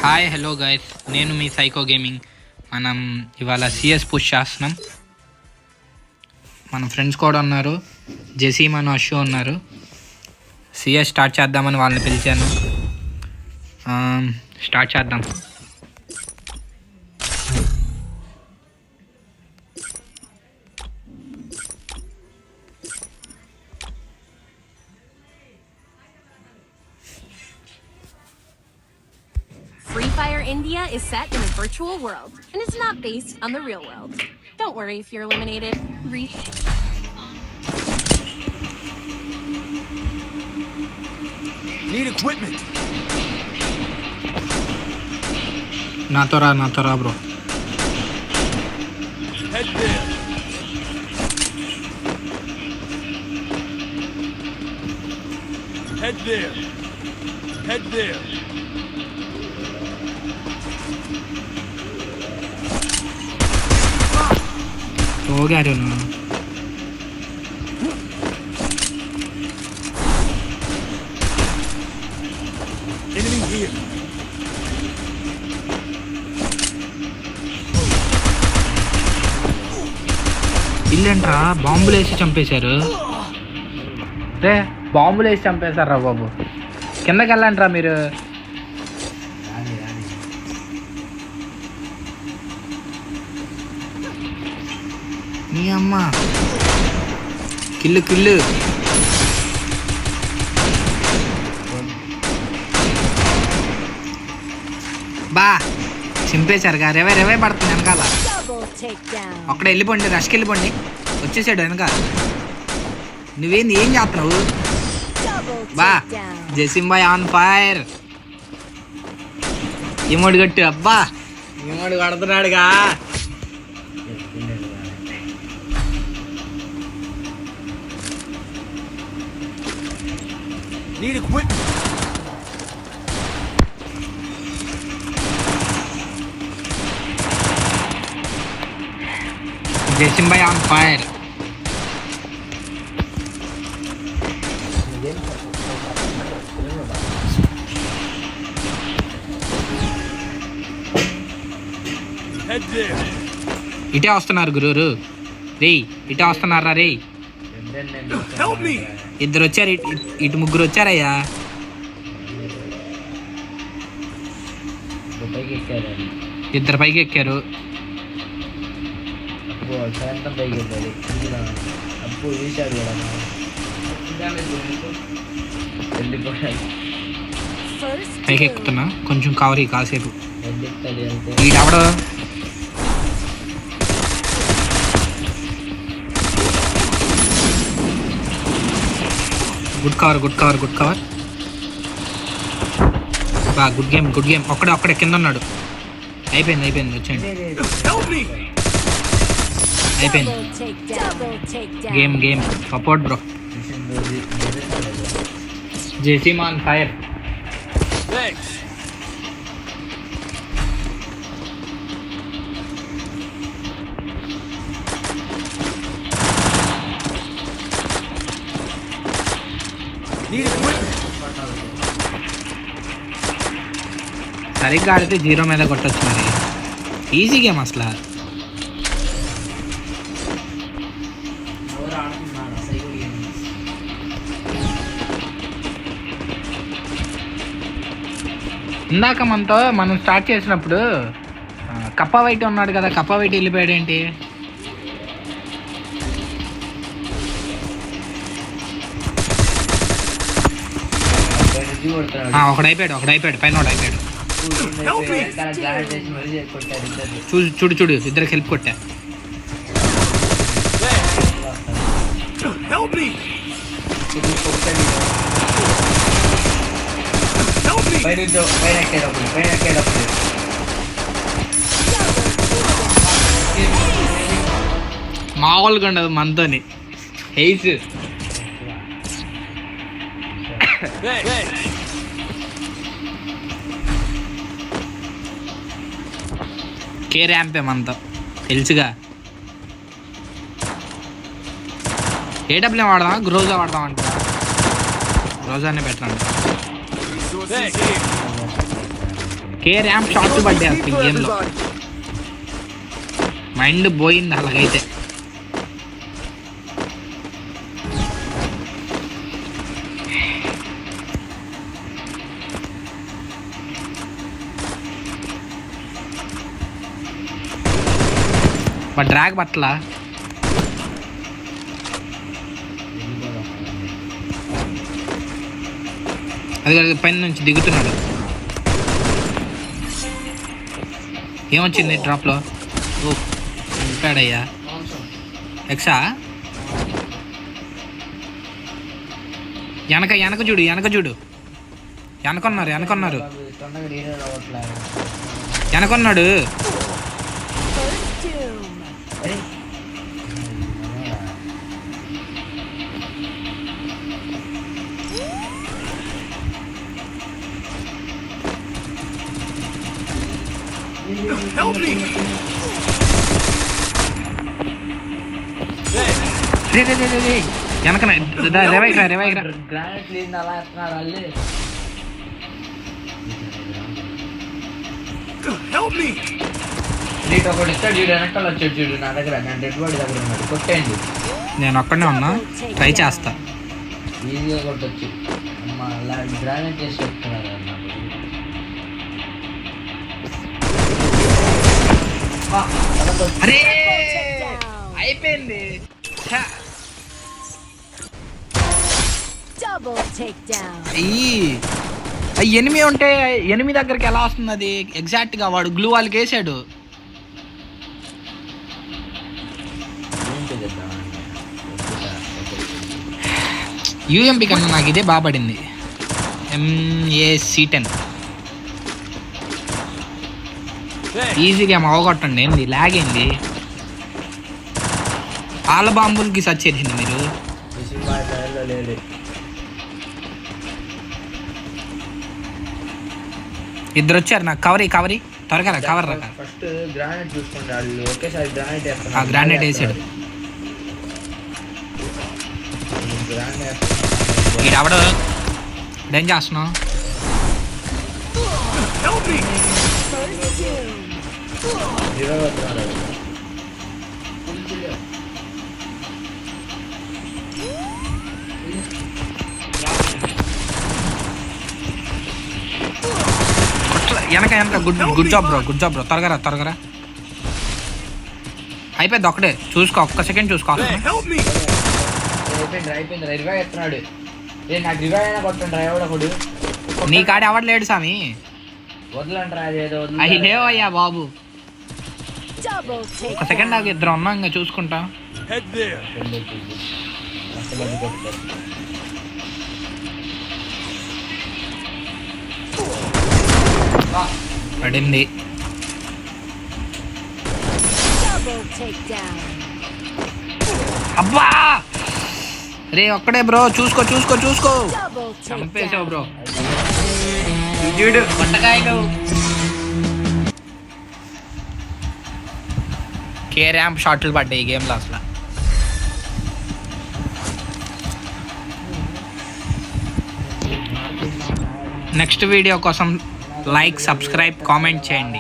Hi hello guys, నేను మీ psycho gaming. మనం ఇవాళ సిఎస్ పుష్ చేస్తున్నాం. మన ఫ్రెండ్స్ కూడా ఉన్నారు, జెసీమన్ అషు ఉన్నారు. సిఎస్ స్టార్ట్ చేద్దామని వాళ్ళని పిలిచాను. స్టార్ట్ చేద్దాం. Free Fire India is set in a virtual world and is not based on the real world. Don't worry if you're eliminated. Need equipment. నాతో రా bro. Head there. Head there. Head there. ಹೋಗ್ಯಾರು Enemy here. ఇల్లేంట్రా బాంబులు వేసి చంపేశారు. రే బాంబులు వేసి చంపేశారా బాబు. కిందకి వెళ్ళండిరా మీరు. నీ అమ్మ కిల్లు బా చింపేశారుగా. రేవే పడుతుంది వెనకాల. అక్కడ వెళ్ళిపోండి, రష్కి వెళ్ళిపోండి. వచ్చేసాడు వెనక. నువ్వేంది ఏం చేస్తున్నావు? బా జెసింబాయ్ ఆన్ ఫైర్. ఇమోడు గట్టు. అబ్బా ఇమోడు కొడుతున్నాడుగా. Need equipment. జెసింబాయ్ ఆన్ ఫైర్. Head there. ఇటే వస్తున్నారు గురూరు. రే ఇటే వస్తున్నారా రే. Help me. ఇద్దరు వచ్చారు, ఇటు ముగ్గురు వచ్చారయ్యా. ఇద్దరు పైకి ఎక్కారు. పైకి ఎక్కుతున్నా, కొంచెం కవర్ కాసేపు. వీడవడు గుడ్ కవర్. బా గుడ్ గేమ్. ఒక్కడే కింద ఉన్నాడు. అయిపోయింది వచ్చేయండి. అయిపోయింది గేమ్. Support bro. జెసీమాన్ ఫైర్. Thanks. Need equipment. సరిగ్గా ఆడితే 0 మీద కొట్టచ్చు. మరి ఈజీ గేమ్ అసలు. ఇందాక మనం స్టార్ట్ చేసినప్పుడు కప్పా వైట్ ఉన్నాడు కదా. కప్పా వైట్ వెళ్ళిపోయాడు ఏంటి? ఒకడైపోయాడు పైన అయిపోయాడు. చూడు ఇద్దరికి హెల్ప్ కొట్టా. మామూలుగా ఉండదు మనతోని. హెయిస్ కే ర్యాంపే మనతో తెలుసుగా. ఏడబ్ల్యూ వాడదామా గ్రోజా వాడదామంట? గ్రోజానే బెటర్ అంట. కే ర్యాంప్ షార్ట్లు పడ్డాయి అసలు ఈ గేమ్లో. మైండ్ పోయింది అలాగైతే. డ్రాగ్ పట్ల అది పైన నుంచి దిగుతున్నాడు. ఏమొచ్చింది డ్రాప్లో? ఓ చెప్పాడయ్యా. ఎక్సా వెనక చూడు, వెనకొన్నారు వెనకొన్నాడు. Help me! వెనకన రేవైరా. గ్రానైట్ లేదు అలా ఎత్తున్నారు వాళ్ళు. Help me! నీకు ఒకటి ఇస్తాడు చూడు, వెనకాల వచ్చాడు చూడు నా దగ్గర. నేను డెడ్ బాడీ దగ్గర ఉన్నాడు, కొట్టేయండి. నేను ఒక్కడే ఉన్నా, ట్రై చేస్తా. ఈజీగా కొట్టచ్చు. అమ్మ అలా గ్రానైట్ చేసి చెప్తున్నారు నాకు. అరే అయిపోయింది. Double takedown. ఎనిమిది ఉంటే ఎనిమిది దగ్గరికి ఎలా వస్తుంది అది? ఎగ్జాక్ట్ గా వాడు గ్లూ వాళ్ళకి వేసాడు. యూఎంపి కన్నా నాకు ఇదే బాగా పడింది. MAC-10 ఈజీగా అవగొట్టండి. ఏంది లాగ్ అయింది? ఆల బాంబులకి సర్చ్ చేసింది మీరు. లేదు ఇద్దరు వచ్చారు నాకు. కవరీ త్వరగా కవర్ రా. ఫస్ట్ గ్రానైట్ చూసుకోండి, వాళ్ళు ఒకేసారి గ్రానైట్ వేస్తున్నారు. గ్రానైట్ వేసాడు. ఈడవడు ఏం చేస్తున్నావు? వెనక గుడ్ జాబ్ బ్రో. త్వరగా రా. అయిపోయింది ఒకటే. చూసుకో, ఒక్క సెకండ్ చూసుకో. అయిపోయింది రివైవ్ ఎత్తున్నాడు. నాకు రివైవ్ అయినా కొట్టండి రా. ఎవడొకడు నీ కాడ ఎవడలేడు స్వామి. వదలండి రా. అదేదో అవి లేవయ్యా బాబు. Double ఒక takedown. సెకండ్ నాకు ఇద్దరు ఉన్నాం, ఇంకా చూసుకుంటా. Head there. పడింది. Double takedown. అబ్బా రే ఒక్కడే బ్రో. చూసుకో Double చంపేసావు takedown. బ్రో. చూడు వంటకాయలు. కే ర్యాంప్ షాట్లు పడ్డాయి ఈ గేమ్లో అసలు. నెక్స్ట్ వీడియో కోసం లైక్, సబ్స్క్రైబ్, కామెంట్ చేయండి.